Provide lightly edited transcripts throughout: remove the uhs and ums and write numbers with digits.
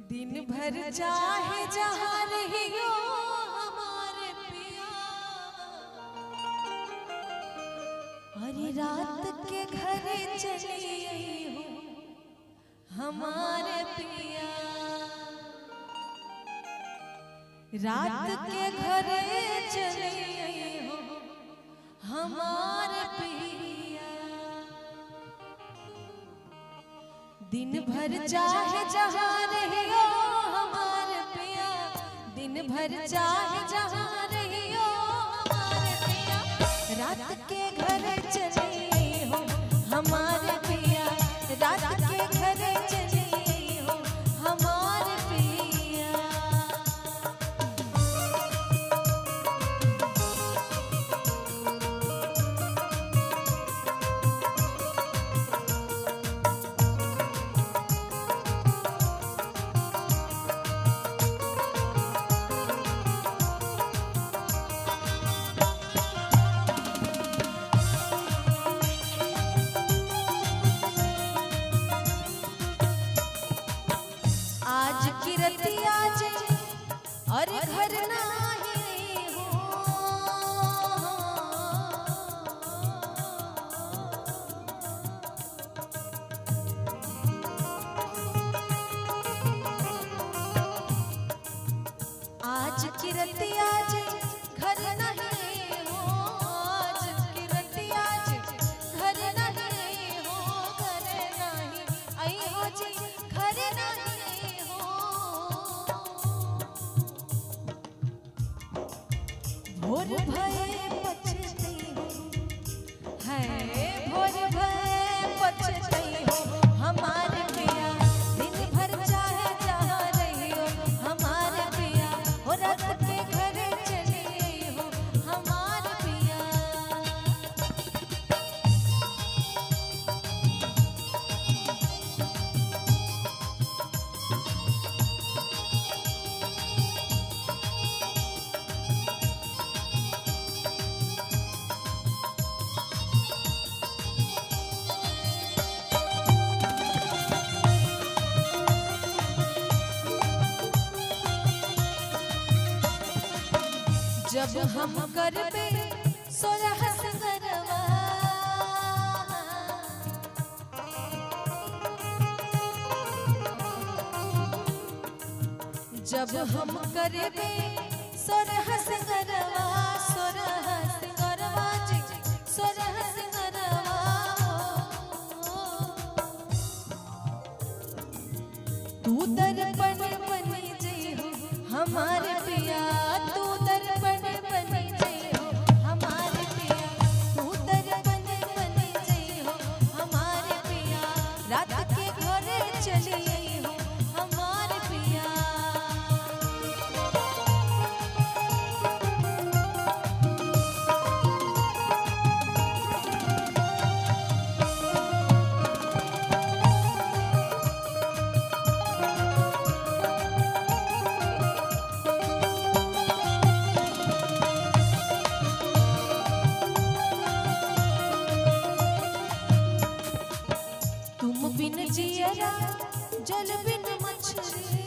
दिन भर चाहे जहाँ रहियो हमारे पिया, अरे रात के घरे चली हो हमारे पिया, रात के घरे चली हो हमारे पिया। दिन भर चाहे जहाँ रहियो हमारे पिया, दिन भर चाहे जहाँ रहियो हमारे पिया, रात के घर चले हो हमारे पिया, रात के घर चले हो हमारे पिया। आज की रतिया जे और घर नाही हो, आज की रतिया जे घर नहीं हो, आज की रतिया जे घर नहीं हो, घर नहीं आई हो जी घर नहीं हो। भोर भये पछती हो है, भोर भये पछती हो हमारे पिया, दिन भर चाहे जहाँ रही हो हमारे पिया, हो रात के घरे चली हो हमारे पिया। जब हम करबे सोलह सिंगरवा, जब हम करबे सोलह सिंगरवा, सोलह सिंगरवा जी सोलह सिंगरवा, तू दर्पण बनी जई हो हमारे पिया, तू दर्पण बनी जई हो हमारे पिया, तू दर्पण बनी जई हो हमारे पिया, रात के घरे चली हो हमारे पिया। तुम बिन जियरा जल बिन मछली,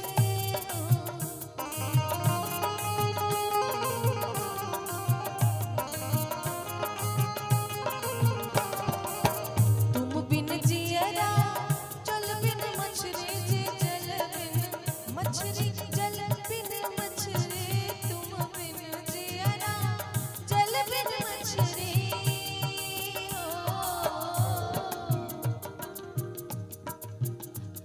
तुम बिन जियरा जल बिन मछली जी, जल बिन मछली जल बिन मछली, तुम बिन जियरा जल बिन मछली।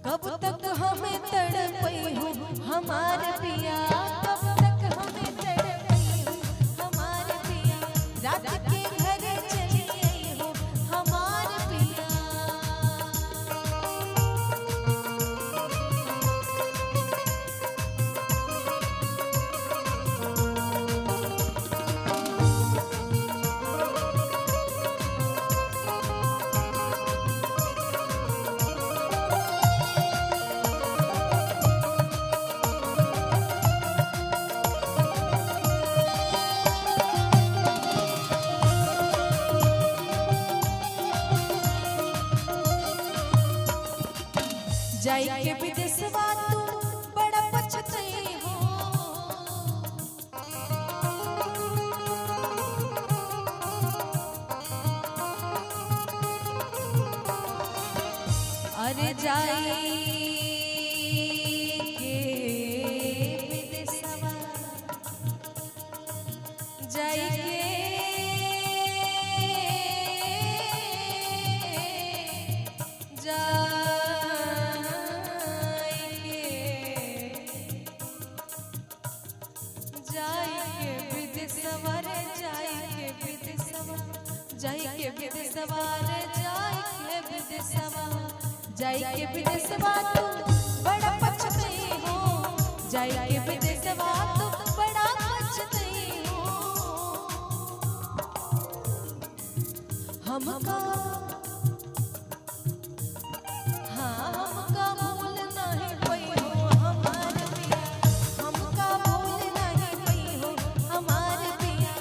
कब तक हमें तड़पई हो हमारे पिया, कब तक हमें तड़पई हो हमारे पिया, रात के घरे चली आई हो हमारे पिया। जाई के विदेशवा जाई के जाई के विदेशवा तू बड़ा पछताई हो जाई के विदेशवा तू बड़ा पछताई हो हमका हमका भूल नहीं पई हो हमार पिया हमका भूल नहीं पई हो हमार पिया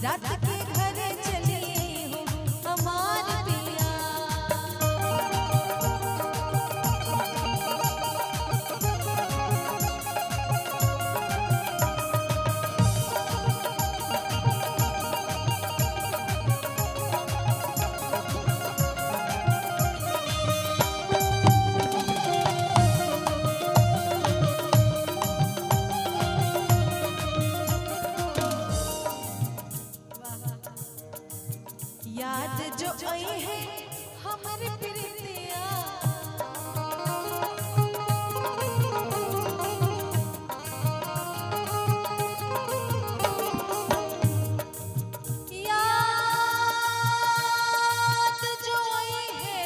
रात के घरे चली हो हमार पिया याद जो आई है हमारे प्रीतिया याद जो आई है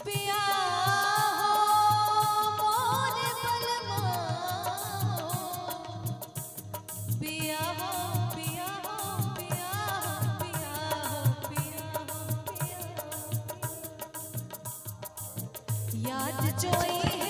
पिया हो मोरे बलमा पिया हो याद जो आई है